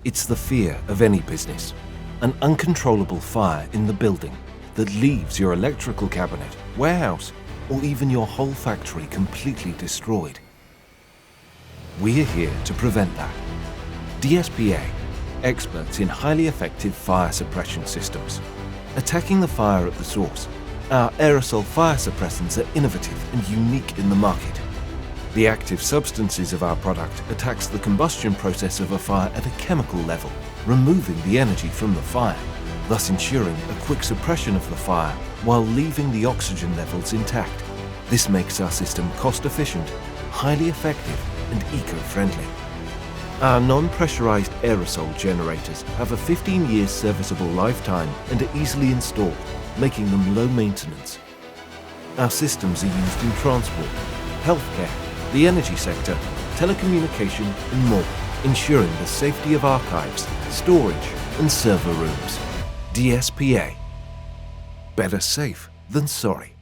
It's the fear of any business. An uncontrollable fire in the building that leaves your electrical cabinet, warehouse, or even your whole factory completely destroyed. We're here to prevent that. DSPA, experts in highly effective fire suppression systems. Attacking the fire at the source, our aerosol fire suppressants are innovative and unique in the market. The active substances of our product attacks the combustion process of a fire at a chemical level, removing the energy from the fire, thus ensuring a quick suppression of the fire while leaving the oxygen levels intact. This makes our system cost-efficient, highly effective, and eco-friendly. Our non-pressurized aerosol generators have a 15-year serviceable lifetime and are easily installed, making them low maintenance. Our systems are used in transport, healthcare, the energy sector, telecommunication, and more, ensuring the safety of archives, storage, and server rooms. DSPA. Better safe than sorry.